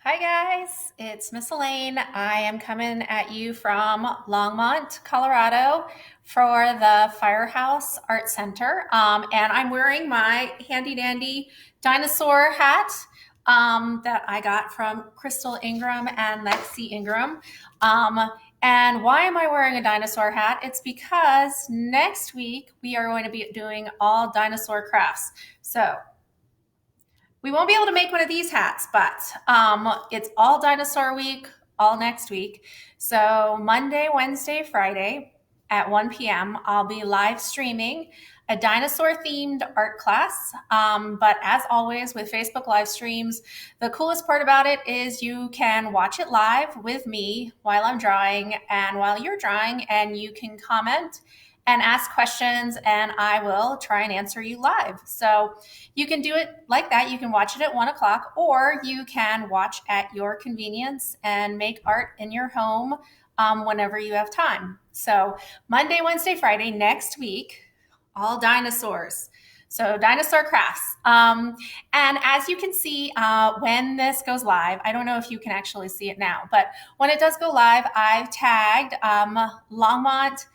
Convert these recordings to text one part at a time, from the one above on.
Hi guys, it's Miss Elaine. I am coming at you from Longmont, Colorado for the Firehouse Art Center. And I'm wearing my handy dandy dinosaur hat that I got from Crystal Ingram and Lexi Ingram. Um, and why am I wearing a dinosaur hat? It's because next week we are going to be doing all dinosaur crafts. So we won't be able to make one of these hats, but it's all dinosaur week, all next week. So Monday, Wednesday, Friday at 1 p.m., I'll be live streaming a dinosaur themed art class. But as always with Facebook live streams, the coolest part about it is you can watch it live with me while I'm drawing and while you're drawing, and you can comment and ask questions, and I will try and answer you live. So you can do it like that. You can watch it at 1 o'clock, or you can watch at your convenience and make art in your home whenever you have time. So Monday, Wednesday, Friday next week, all dinosaurs. So dinosaur crafts. And as you can see, when this goes live, I don't know if you can actually see it now, but when it does go live, I've tagged Longmont,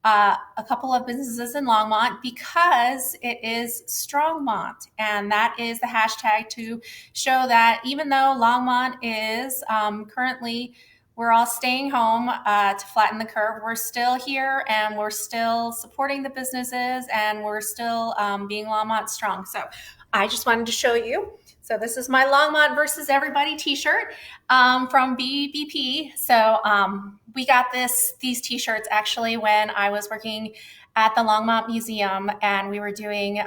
a couple of businesses in Longmont, because it is Strongmont. And that is the hashtag to show that even though Longmont is currently, we're all staying home to flatten the curve, we're still here and we're still supporting the businesses and we're still being Longmont strong. So I just wanted to show you. So this is my Longmont versus everybody t-shirt from BBP. So we got these t-shirts actually when I was working at the Longmont Museum, and we were doing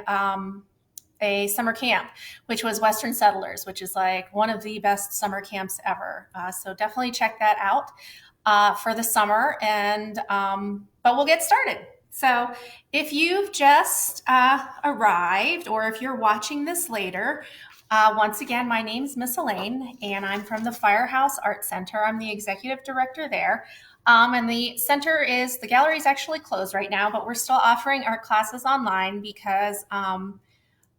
a summer camp, which was Western Settlers, which is like one of the best summer camps ever. So definitely check that out for the summer. And but we'll get started. So if you've just arrived, or if you're watching this later, once again, my name's Miss Elaine, and I'm from the Firehouse Art Center. I'm the executive director there. And the gallery is actually closed right now, but we're still offering art classes online because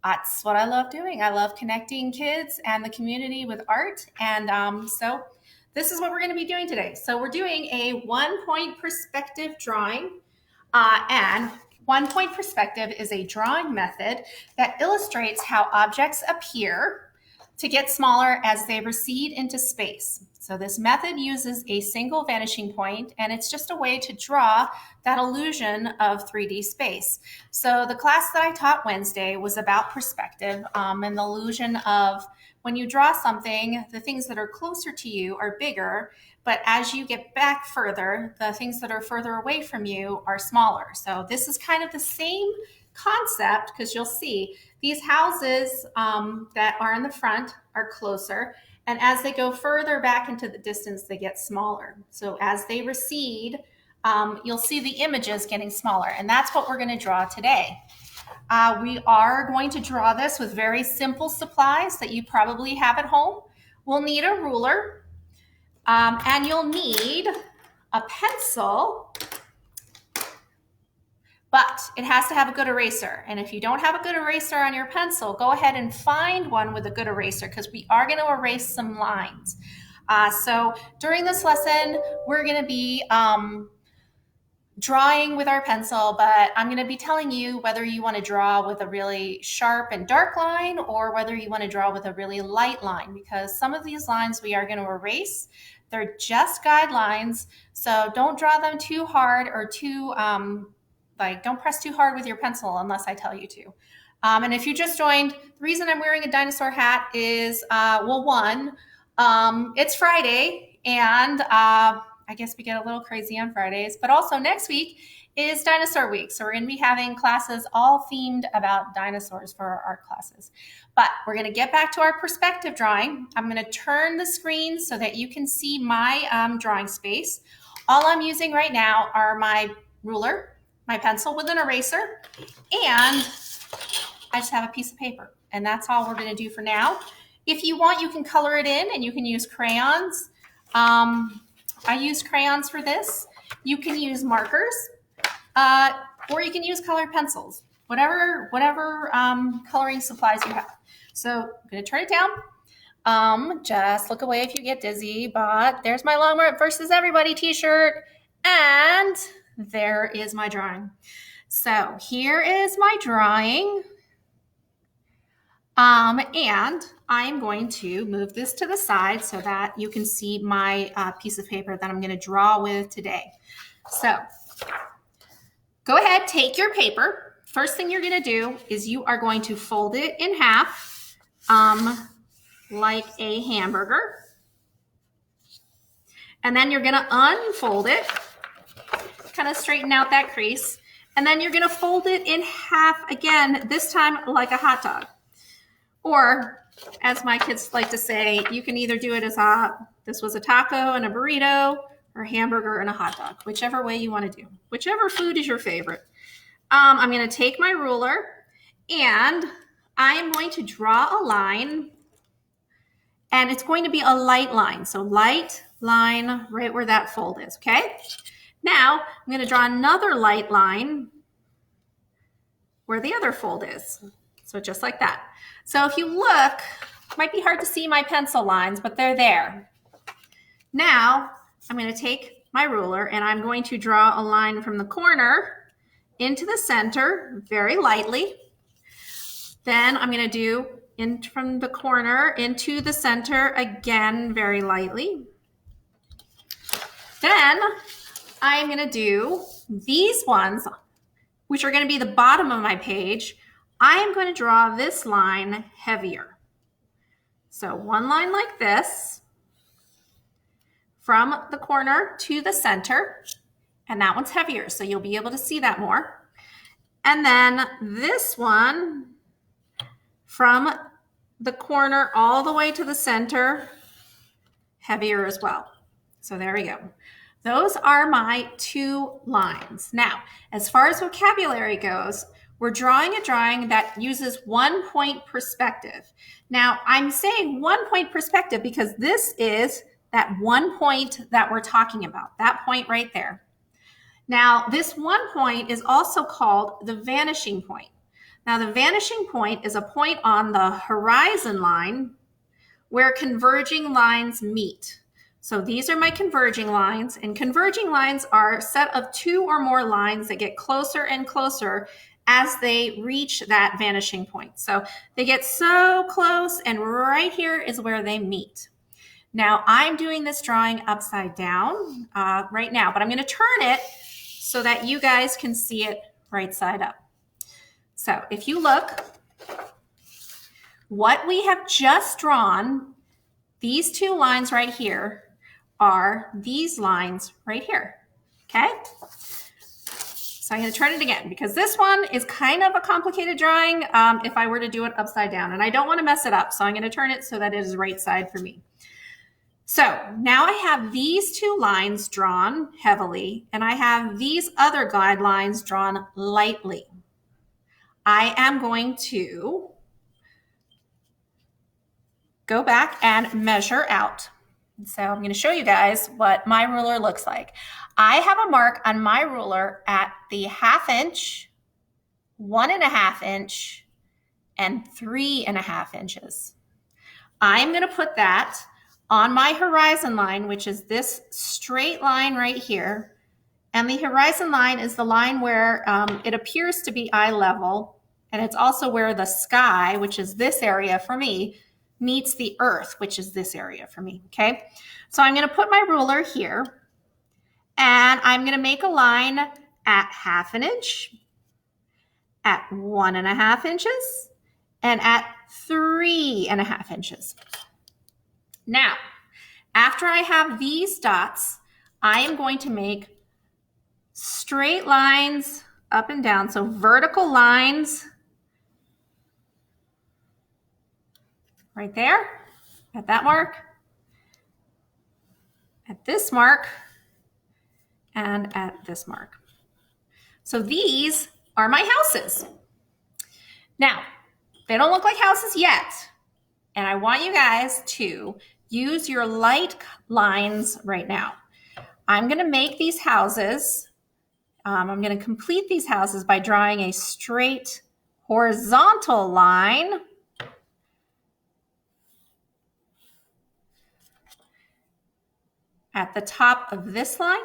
that's what I love doing. I love connecting kids and the community with art. And so this is what we're going to be doing today. So we're doing a 1-point perspective drawing. And 1-point perspective is a drawing method that illustrates how objects appear to get smaller as they recede into space. So this method uses a single vanishing point, and it's just a way to draw that illusion of 3D space. So the class that I taught Wednesday was about perspective and the illusion of when you draw something, the things that are closer to you are bigger, but as you get back further, the things that are further away from you are smaller. So this is kind of the same concept, because you'll see these houses that are in the front are closer, and as they go further back into the distance, they get smaller. So as they recede, you'll see the images getting smaller, and that's what we're going to draw today. We are going to draw this with very simple supplies that you probably have at home. We'll need a ruler, and you'll need a pencil, but it has to have a good eraser. And if you don't have a good eraser on your pencil, go ahead and find one with a good eraser, because we are going to erase some lines. So during this lesson, we're going to be drawing with our pencil, but I'm going to be telling you whether you want to draw with a really sharp and dark line or whether you want to draw with a really light line, because some of these lines we are going to erase. They're just guidelines, so don't draw them too hard or too don't press too hard with your pencil unless I tell you to. And if you just joined, the reason I'm wearing a dinosaur hat is, it's Friday, and I guess we get a little crazy on Fridays, but also next week is Dinosaur Week. So we're going to be having classes all themed about dinosaurs for our art classes. But we're going to get back to our perspective drawing. I'm going to turn the screen so that you can see my drawing space. All I'm using right now are my ruler, my pencil with an eraser, and I just have a piece of paper. And that's all we're going to do for now. If you want, you can color it in, and you can use crayons. I use crayons for this. You can use markers, or you can use colored pencils, whatever coloring supplies you have. So I'm going to turn it down. Just look away if you get dizzy, but there's my Longmont versus everybody t-shirt, and there is my drawing. So here is my drawing. And I'm going to move this to the side so that you can see my piece of paper that I'm going to draw with today. So go ahead, take your paper. First thing you're going to do is you are going to fold it in half like a hamburger. And then you're going to unfold it, kind of straighten out that crease. And then you're going to fold it in half again, this time like a hot dog. Or, as my kids like to say, you can either do it as this was a taco and a burrito, or a hamburger and a hot dog, whichever way you want to do. Whichever food is your favorite. I'm going to take my ruler and I am going to draw a line, and it's going to be a light line. So light line right where that fold is, okay? Now, I'm going to draw another light line where the other fold is. So just like that. So if you look, it might be hard to see my pencil lines, but they're there. Now, I'm going to take my ruler and I'm going to draw a line from the corner into the center very lightly. Then I'm going to do in from the corner into the center again very lightly. Then I'm going to do these ones, which are going to be the bottom of my page. I am going to draw this line heavier. So one line like this from the corner to the center, and that one's heavier, so you'll be able to see that more. And then this one from the corner all the way to the center, heavier as well. So there we go. Those are my two lines. Now, as far as vocabulary goes, we're drawing a drawing that uses 1 point perspective. Now, I'm saying 1 point perspective because this is that 1 point that we're talking about, that point right there. Now, this 1 point is also called the vanishing point. Now, the vanishing point is a point on the horizon line where converging lines meet. So these are my converging lines, and converging lines are a set of two or more lines that get closer and closer as they reach that vanishing point. So they get so close, and right here is where they meet. Now I'm doing this drawing upside down right now, but I'm going to turn it so that you guys can see it right side up. So if you look, what we have just drawn, these two lines right here, are these lines right here, okay? So I'm going to turn it again because this one is kind of a complicated drawing if I were to do it upside down, and I don't want to mess it up, so I'm going to turn it so that it is right side for me. So now I have these two lines drawn heavily, and I have these other guidelines drawn lightly. I am going to go back and measure out. So I'm going to show you guys what my ruler looks like. I have a mark on my ruler at the 1/2 inch, 1.5 inch, and 3.5 inches. I'm going to put that on my horizon line, which is this straight line right here. And the horizon line is the line where it appears to be eye level. And it's also where the sky, which is this area for me, meets the earth, which is this area for me, okay? So I'm going to put my ruler here, and I'm going to make a line at 1/2 inch, at 1.5 inches, and at 3.5 inches. Now, after I have these dots, I am going to make straight lines up and down, so vertical lines right there, at that mark, at this mark, and at this mark. So these are my houses. Now, they don't look like houses yet, and I want you guys to use your light lines right now. I'm going to make these houses. I'm going to complete these houses by drawing a straight horizontal line at the top of this line.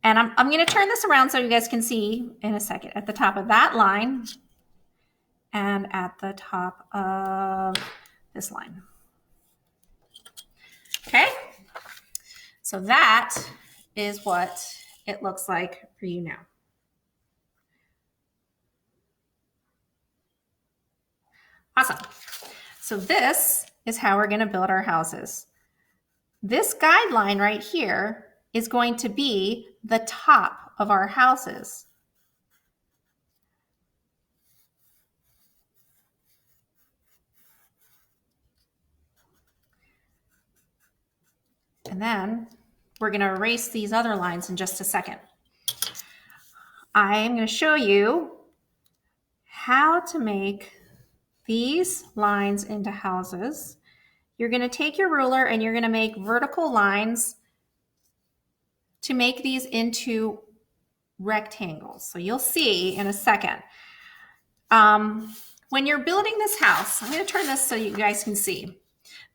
And I'm going to turn this around so you guys can see in a second. At the top of that line and at the top of this line. Okay? So that is what it looks like for you now. Awesome. So this is how we're going to build our houses. This guideline right here is going to be the top of our houses. And then we're going to erase these other lines in just a second. I am going to show you how to make these lines into houses. You're going to take your ruler and you're going to make vertical lines to make these into rectangles. So you'll see in a second. When you're building this house, I'm going to turn this so you guys can see.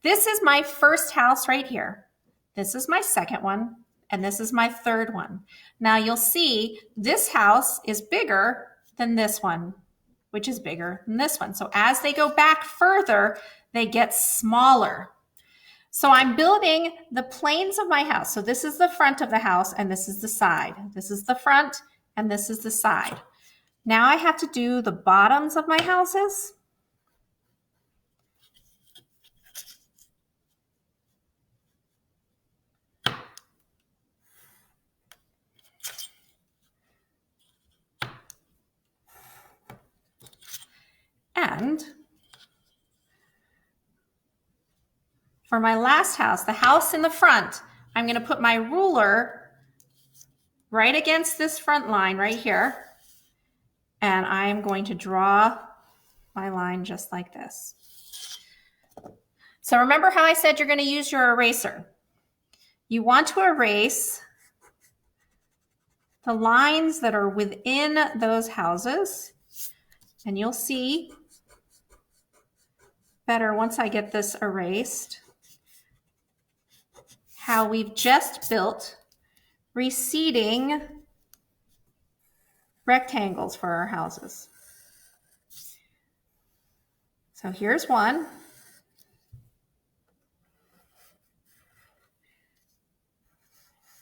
This is my first house right here. This is my second one, and this is my third one. Now you'll see this house is bigger than this one, which is bigger than this one. So as they go back further, they get smaller. So I'm building the planes of my house. So this is the front of the house, and this is the side. This is the front, and this is the side. Now I have to do the bottoms of my houses. And for my last house, the house in the front, I'm going to put my ruler right against this front line right here. And I'm going to draw my line just like this. So remember how I said you're going to use your eraser. You want to erase the lines that are within those houses. And you'll see better once I get this erased how we've just built receding rectangles for our houses. So here's one.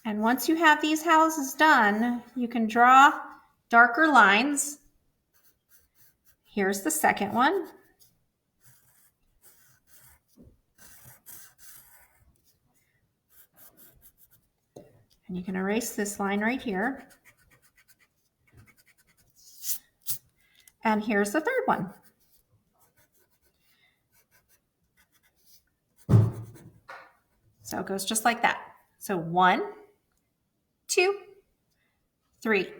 And once you have these houses done, you can draw darker lines. Here's the second one. And you can erase this line right here. And here's the third one. So it goes just like that. So 1, 2, 3.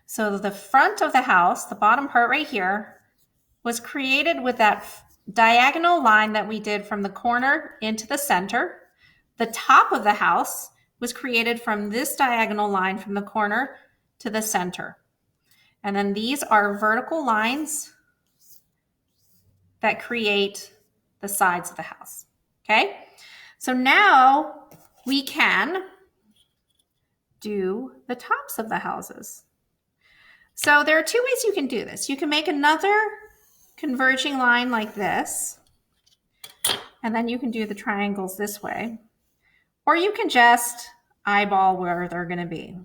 So the front of the house, the bottom part right here, was created with that diagonal line that we did from the corner into the center. The top of the house was created from this diagonal line from the corner to the center. And then these are vertical lines that create the sides of the house. Okay? So now we can do the tops of the houses. So there are two ways you can do this. You can make another converging line like this, and then you can do the triangles this way. Or you can just eyeball where they're going to be.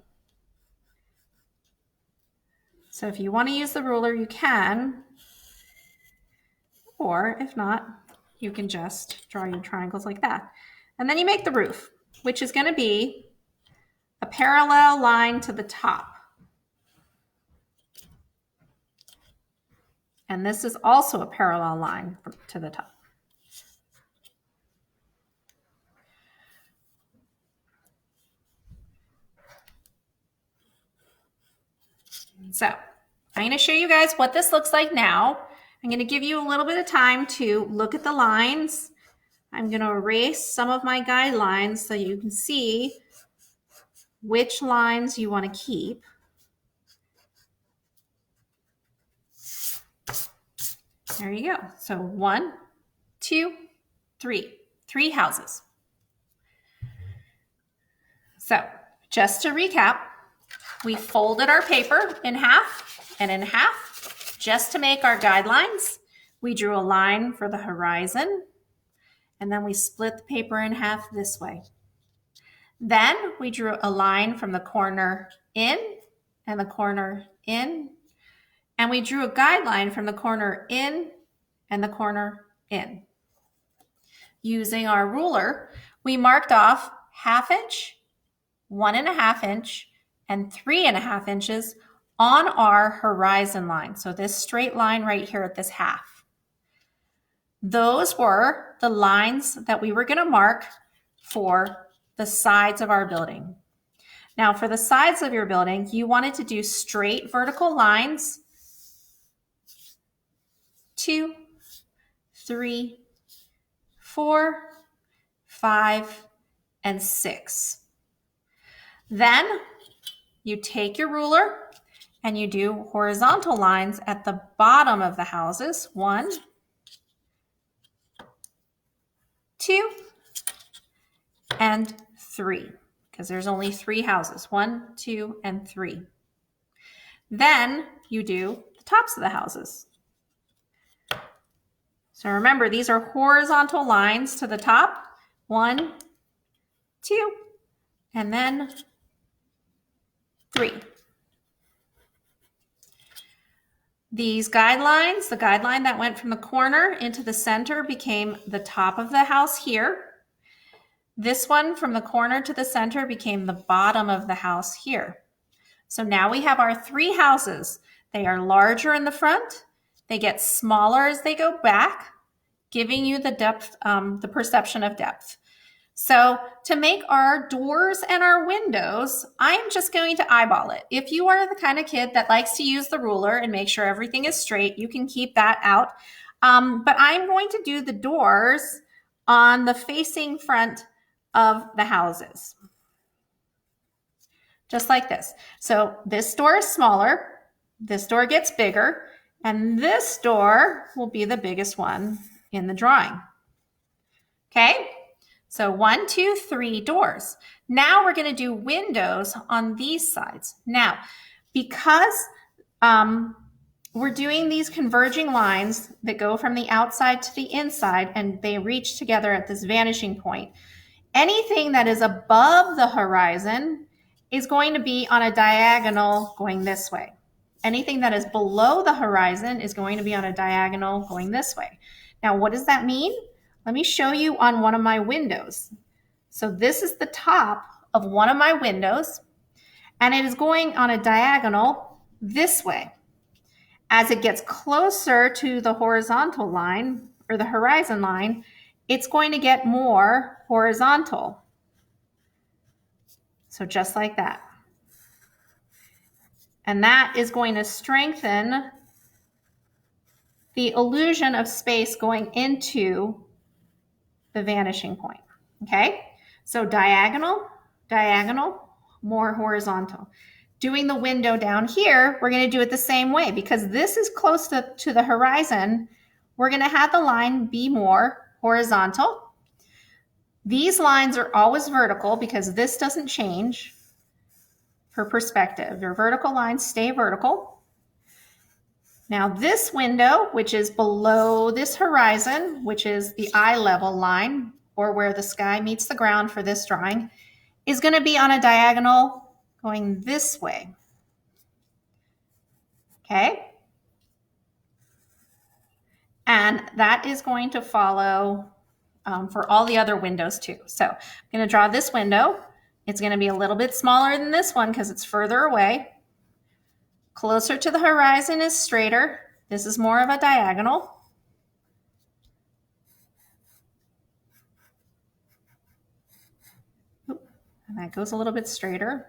So if you want to use the ruler, you can. Or if not, you can just draw your triangles like that. And then you make the roof, which is going to be a parallel line to the top. And this is also a parallel line to the top. So I'm going to show you guys what this looks like now. I'm going to give you a little bit of time to look at the lines. I'm going to erase some of my guidelines so you can see which lines you want to keep. There you go. So 1, 2, 3. 3 houses. So just to recap, we folded our paper in half and in half just to make our guidelines. We drew a line for the horizon, and then we split the paper in half this way. Then we drew a line from the corner in and the corner in, and we drew a guideline from the corner in and the corner in. Using our ruler, we marked off 1/2 inch, 1.5 inch, and 3.5 inches on our horizon line. So this straight line right here at this half. Those were the lines that we were going to mark for the sides of our building. Now for the sides of your building, you wanted to do straight vertical lines, 2, 3, 4, 5, and 6. Then you take your ruler and you do horizontal lines at the bottom of the houses. 1, 2, and 3, because there's only 3 houses. 1, 2, and 3. Then you do the tops of the houses. So remember, these are horizontal lines to the top. 1, 2, and then 3. These guidelines, the guideline that went from the corner into the center became the top of the house here. This one from the corner to the center became the bottom of the house here. So now we have our 3 houses. They are larger in the front. They get smaller as they go back, giving you the depth, the perception of depth. So to make our doors and our windows, I'm just going to eyeball it. If you are the kind of kid that likes to use the ruler and make sure everything is straight, you can keep that out. But I'm going to do the doors on the facing front of the houses. Just like this. So this door is smaller, this door gets bigger, and this door will be the biggest one in the drawing. Okay? So 1, 2, 3 doors. Now we're going to do windows on these sides. Now, because we're doing these converging lines that go from the outside to the inside and they reach together at this vanishing point, anything that is above the horizon is going to be on a diagonal going this way. Anything that is below the horizon is going to be on a diagonal going this way. Now, what does that mean? Let me show you on one of my windows. So this is the top of one of my windows, and it is going on a diagonal this way. As it gets closer to the horizontal line or the horizon line, it's going to get more horizontal. So just like that. And that is going to strengthen the illusion of space going into the vanishing point. Okay? So diagonal, diagonal, more horizontal. Doing the window down here, we're going to do it the same way because this is close to the horizon. We're going to have the line be more horizontal. These lines are always vertical because this doesn't change for perspective. Your vertical lines stay vertical. Now this window, which is below this horizon, which is the eye level line, or where the sky meets the ground for this drawing, is going to be on a diagonal going this way. Okay? And that is going to follow for all the other windows too. So I'm going to draw this window. It's going to be a little bit smaller than this one because it's further away. Closer to the horizon is straighter. This is more of a diagonal. And that goes a little bit straighter.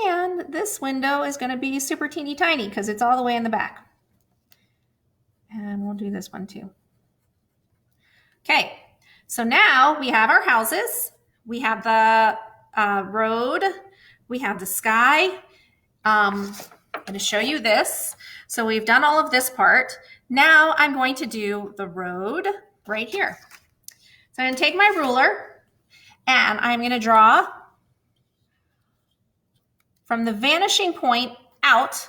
And this window is going to be super teeny tiny because it's all the way in the back. And we'll do this one too. Okay, so now we have our houses. We have the road. We have the sky. I'm going to show you this. So we've done all of this part. Now I'm going to do the road right here. So I'm going to take my ruler And I'm going to draw from the vanishing point out,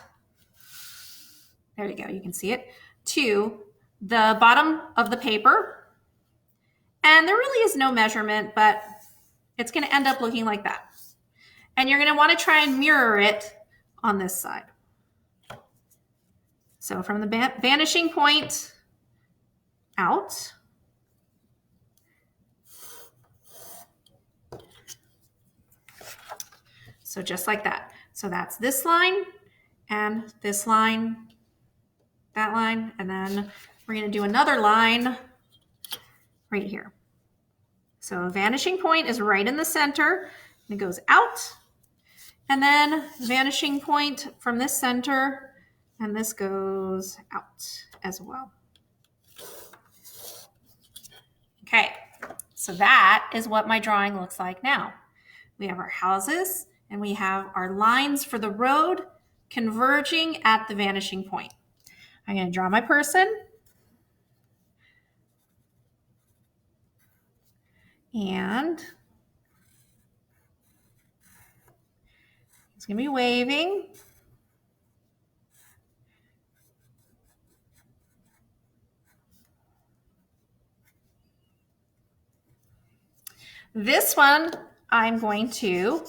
there you go, you can see it, to the bottom of the paper. And there really is no measurement, but it's going to end up looking like that. And you're going to want to try and mirror it on this side. So from the vanishing point out, so just like that. So that's this line and this line, that line, and then we're going to do another line right here. So a vanishing point is right in the center, and it goes out, and then vanishing point from this center, and this goes out as well. Okay, so that is what my drawing looks like now. We have our houses, and we have our lines for the road converging at the vanishing point. I'm going to draw my person. And he's going to be waving. This one I'm going to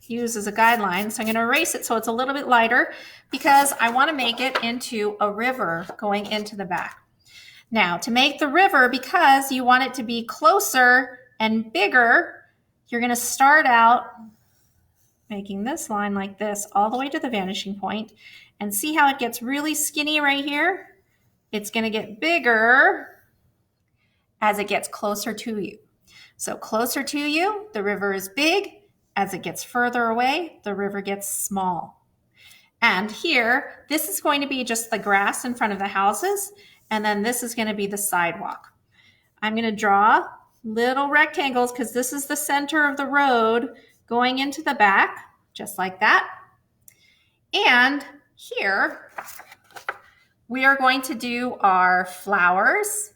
use as a guideline. So I'm going to erase it so it's a little bit lighter because I want to make it into a river going into the back. Now, to make the river, because you want it to be closer and bigger, you're going to start out making this line like this all the way to the vanishing point, and see how it gets really skinny right here? It's going to get bigger as it gets closer to you. So closer to you, the river is big. As it gets further away, the river gets small. And here, this is going to be just the grass in front of the houses, and then this is going to be the sidewalk. I'm going to draw little rectangles because this is the center of the road going into the back, just like that. And here, we are going to do our flowers.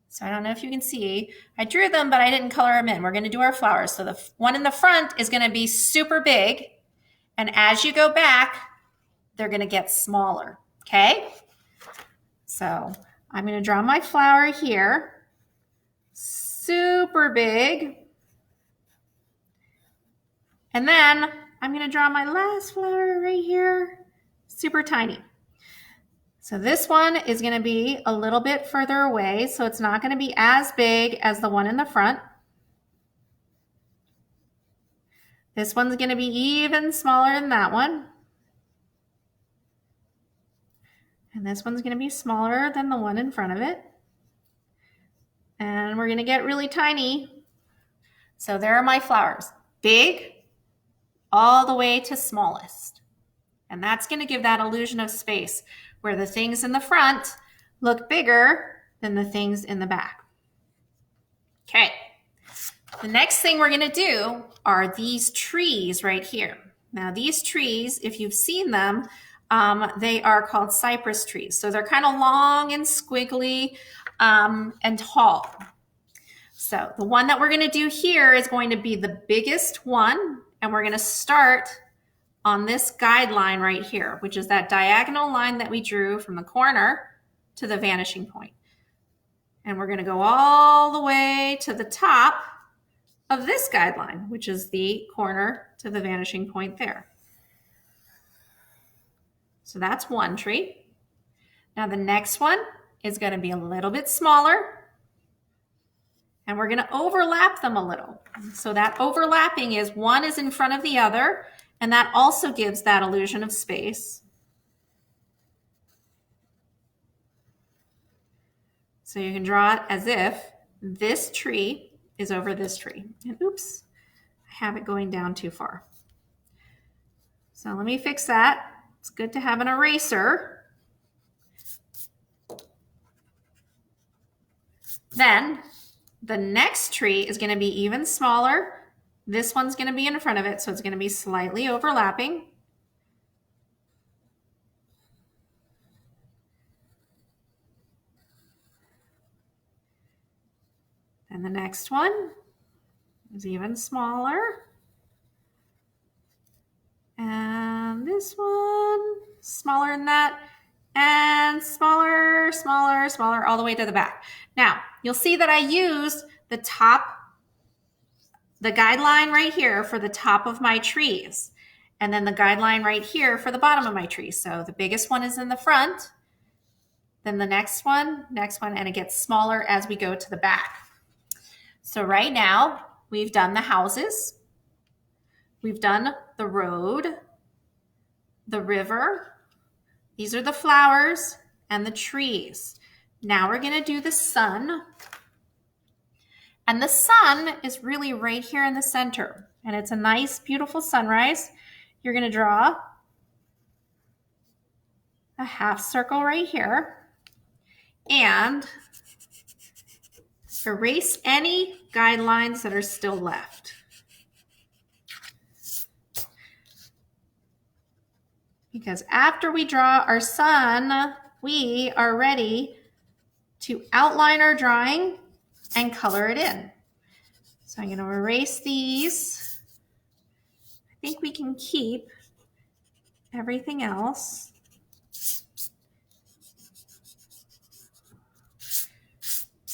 So I don't know if you can see, I drew them, but I didn't color them in. We're going to do our flowers. So the one in the front is going to be super big. And as you go back, they're going to get smaller. Okay? So I'm going to draw my flower here. Super big. And then I'm going to draw my last flower right here. Super tiny. So this one is going to be a little bit further away, so it's not going to be as big as the one in the front. This one's going to be even smaller than that one. And this one's going to be smaller than the one in front of it. And we're going to get really tiny. So there are my flowers. Big, all the way to smallest. And that's going to give that illusion of space, where the things in the front look bigger than the things in the back. Okay, the next thing we're going to do are these trees right here. Now these trees, if you've seen them, they are called cypress trees. So they're kind of long and squiggly and tall. So the one that we're going to do here is going to be the biggest one, and we're going to start on this guideline right here, which is that diagonal line that we drew from the corner to the vanishing point. And we're going to go all the way to the top of this guideline, which is the corner to the vanishing point there. So that's one tree. Now the next one is going to be a little bit smaller, and we're going to overlap them a little. So that overlapping is one is in front of the other, and that also gives that illusion of space. So you can draw it as if this tree is over this tree. And oops, I have it going down too far. So let me fix that. It's good to have an eraser. Then the next tree is going to be even smaller. This one's going to be in front of it, so it's going to be slightly overlapping. And the next one, is even smaller. And this one, smaller than that. And smaller, smaller, smaller, all the way to the back. Now, you'll see that I used the guideline right here for the top of my trees. And then the guideline right here for the bottom of my tree. So the biggest one is in the front, then the next one, and it gets smaller as we go to the back. So right now, we've done the houses, we've done the road, the river, these are the flowers and the trees. Now we're gonna do the sun. And the sun is really right here in the center. And it's a nice, beautiful sunrise. You're gonna draw a half circle right here and erase any guidelines that are still left. Because after we draw our sun, we are ready to outline our drawing and color it in. So I'm going to erase these. I think we can keep everything else.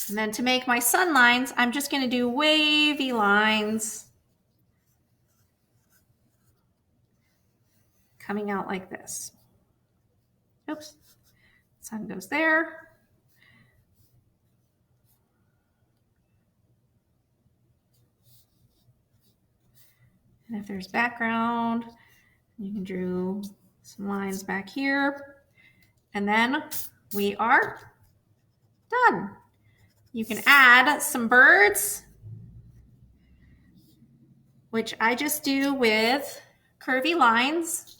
And then to make my sun lines, I'm just going to do wavy lines coming out like this. Oops, sun goes there. And if there's background, you can draw some lines back here. And then we are done. You can add some birds, which I just do with curvy lines.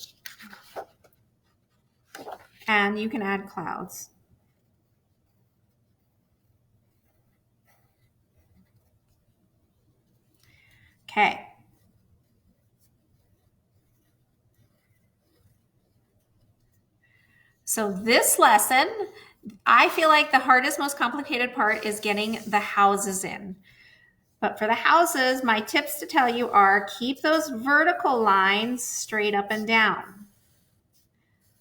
And you can add clouds. Okay. So this lesson, I feel like the hardest, most complicated part is getting the houses in. But for the houses, my tips to tell you are keep those vertical lines straight up and down.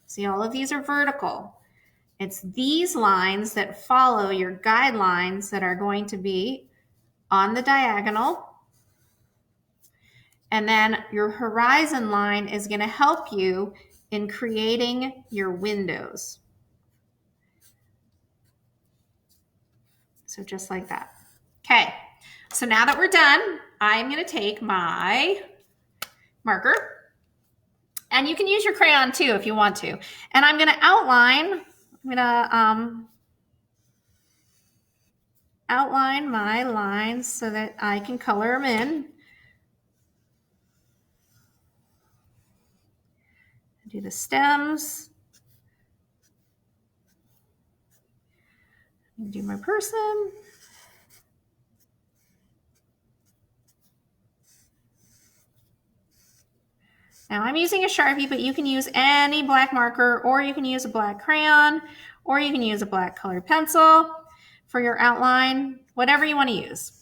See, all of these are vertical. It's these lines that follow your guidelines that are going to be on the diagonal. And then your horizon line is going to help you in creating your windows. So just like that. Okay, so now that we're done, I'm going to take my marker, and you can use your crayon too if you want to. And I'm going to outline, outline my lines so that I can color them in. Do the stems. Do my person. Now I'm using a Sharpie, but you can use any black marker, or you can use a black crayon, or you can use a black colored pencil for your outline, whatever you want to use.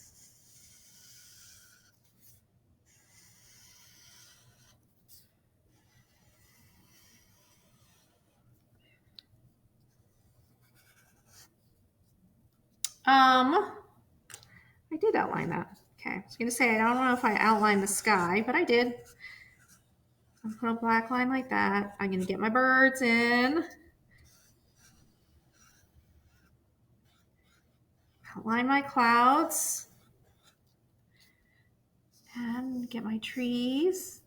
I did outline that. Okay, I was going to say, I don't know if I outlined the sky, but I did. I'll put a black line like that. I'm going to get my birds in. Outline my clouds. And get my trees.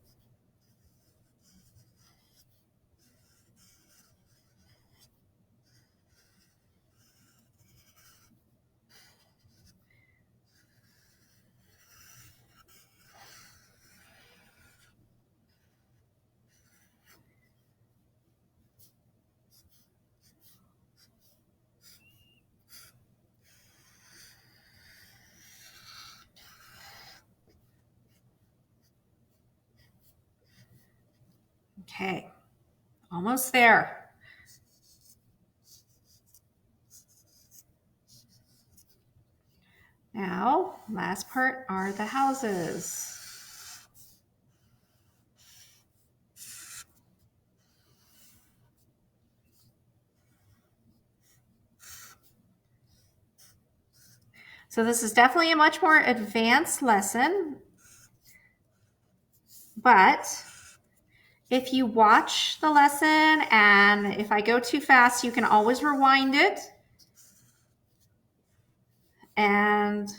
Okay, almost there. Now, last part are the houses. So this is definitely a much more advanced lesson, but if you watch the lesson and if I go too fast, you can always rewind it and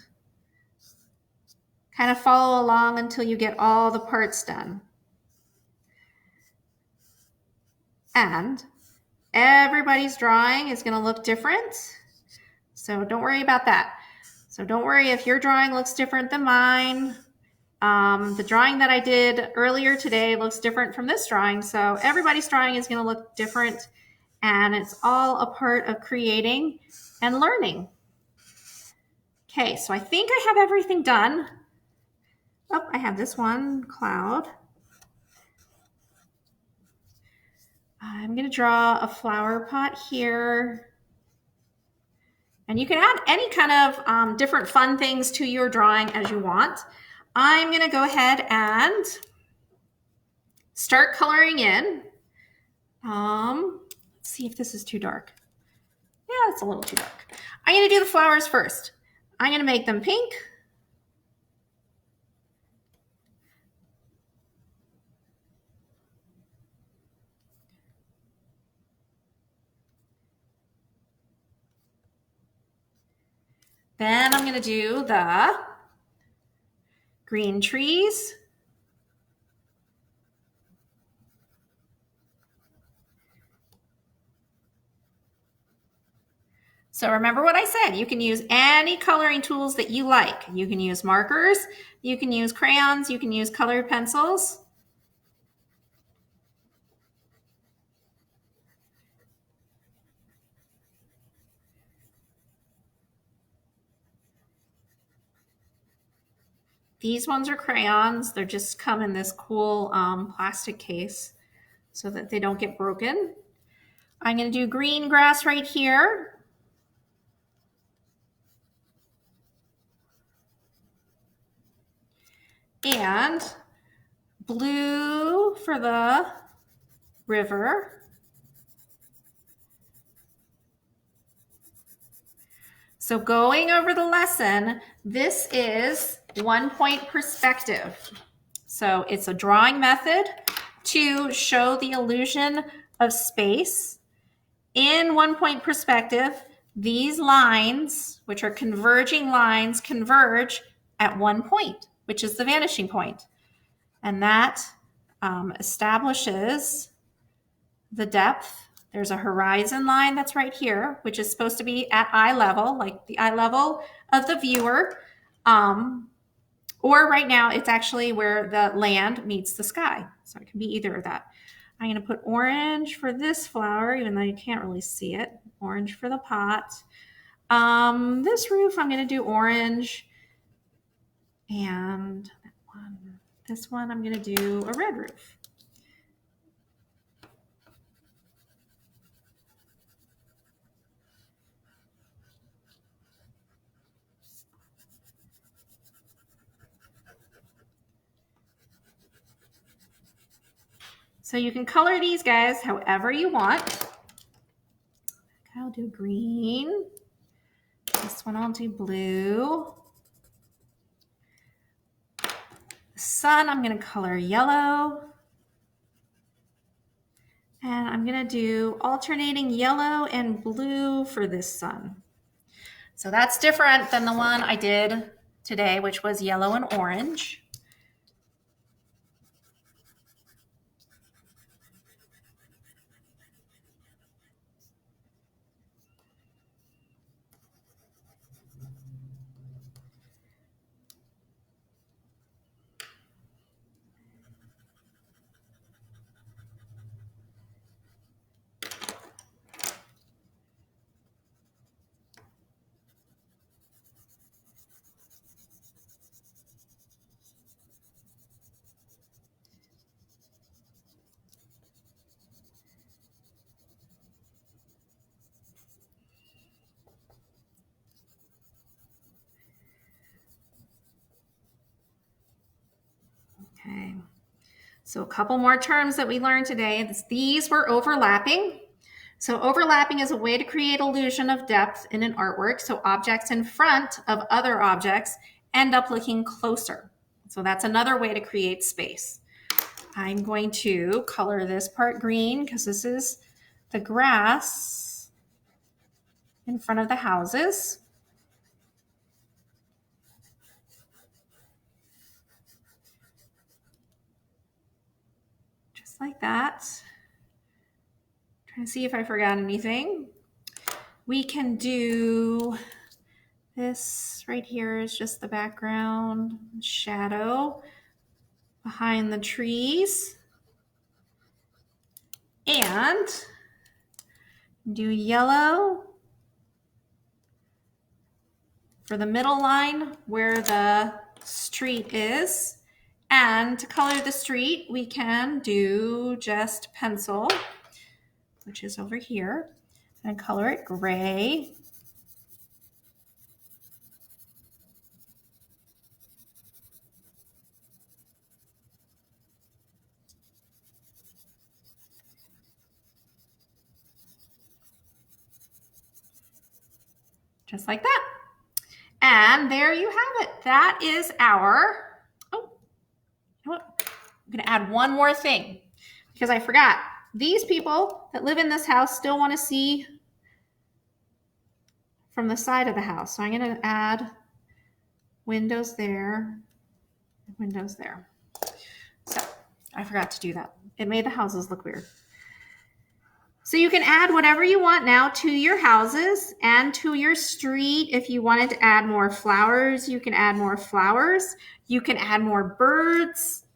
kind of follow along until you get all the parts done. And everybody's drawing is going to look different, so don't worry about that. So don't worry if your drawing looks different than mine. The drawing that I did earlier today looks different from this drawing, so everybody's drawing is going to look different, and it's all a part of creating and learning. Okay, so I think I have everything done. Oh, I have this one cloud. I'm going to draw a flower pot here. And you can add any kind of different fun things to your drawing as you want. I'm going to go ahead and start coloring in. Let's see if this is too dark. Yeah, it's a little too dark. I'm going to do the flowers first. I'm going to make them pink. Then I'm going to do the green trees. So remember what I said, you can use any coloring tools that you like. You can use markers, you can use crayons, you can use colored pencils. These ones are crayons. They're just come in this cool plastic case so that they don't get broken. I'm going to do green grass right here. And blue for the river. So going over the lesson, this is 1-point perspective. So it's a drawing method to show the illusion of space. In 1-point perspective, these lines, which are converging lines, converge at 1 point, which is the vanishing point. And that establishes the depth. There's a horizon line that's right here, which is supposed to be at eye level, like the eye level of the viewer. Or right now, it's actually where the land meets the sky. So it can be either of that. I'm going to put orange for this flower, even though you can't really see it. Orange for the pot. This roof, I'm going to do orange. And this one, I'm going to do a red roof. So you can color these guys however you want. I'll do green. This one I'll do blue. The sun, I'm going to color yellow. And I'm going to do alternating yellow and blue for this sun. So that's different than the one I did today, which was yellow and orange. So a couple more terms that we learned today. These were overlapping. So overlapping is a way to create illusion of depth in an artwork. So objects in front of other objects end up looking closer. So that's another way to create space. I'm going to color this part green because this is the grass in front of the houses. Just like that. Trying to see if I forgot anything. We can do this right here is just the background shadow behind the trees. And do yellow for the middle line where the street is. And to color the street, we can do just pencil, which is over here, and color it gray. Just like that. And there you have it. That is our, oh, you know what? I'm gonna add one more thing because I forgot. These people that live in this house still want to see from the side of the house. So I'm gonna add windows there, windows there. So I forgot to do that. It made the houses look weird. So you can add whatever you want now to your houses and to your street. If you wanted to add more flowers, you can add more flowers. You can add more birds.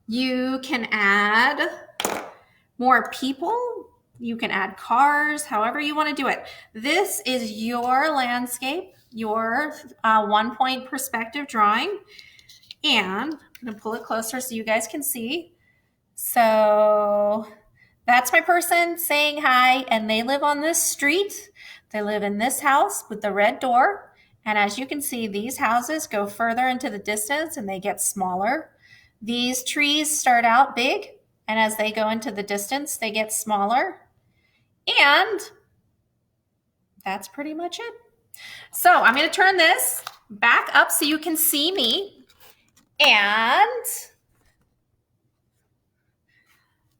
You can add more people. You can add cars, however you want to do it. This is your landscape, your 1-point perspective drawing. And I'm going to pull it closer so you guys can see. So that's my person saying hi, and they live on this street. They live in this house with the red door. And as you can see, these houses go further into the distance and they get smaller. These trees start out big, and as they go into the distance, they get smaller. And that's pretty much it. So I'm going to turn this back up so you can see me. And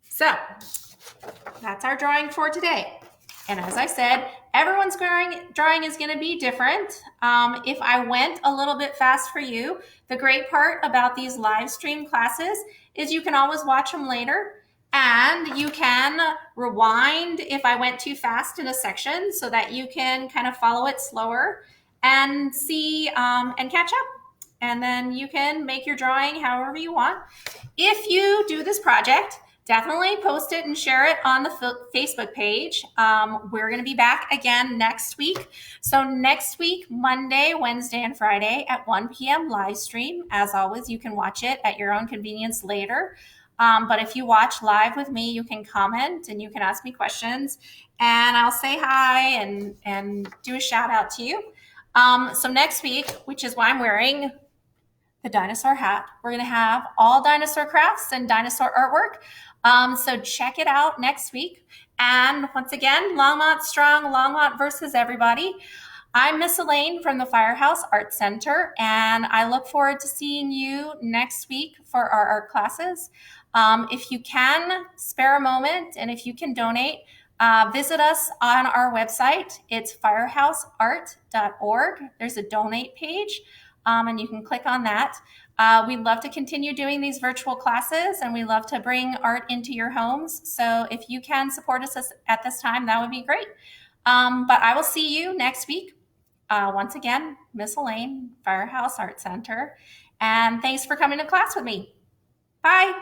so that's our drawing for today. And as I said, everyone's drawing is going to be different. If I went a little bit fast for you, the great part about these live stream classes is you can always watch them later, and you can rewind if I went too fast in a section so that you can kind of follow it slower and see and catch up. And then you can make your drawing however you want. If you do this project, definitely post it and share it on the Facebook page. We're going to be back again next week. So next week, Monday, Wednesday, and Friday at 1 p.m. live stream. As always, you can watch it at your own convenience later. But if you watch live with me, you can comment and you can ask me questions, and I'll say hi and do a shout out to you. So next week, which is why I'm wearing the dinosaur hat, we're going to have all dinosaur crafts and dinosaur artwork. So check it out next week. And once again, Longmont strong, Longmont versus everybody. I'm Miss Elaine from the Firehouse Art Center, and I look forward to seeing you next week for our art classes. If you can spare a moment and if you can donate, visit us on our website. It's firehouseart.org. There's a donate page, and you can click on that. We'd love to continue doing these virtual classes, and we love to bring art into your homes. So if you can support us at this time, that would be great. But I will see you next week. Once again, Miss Elaine, Firehouse Art Center. And thanks for coming to class with me. Bye.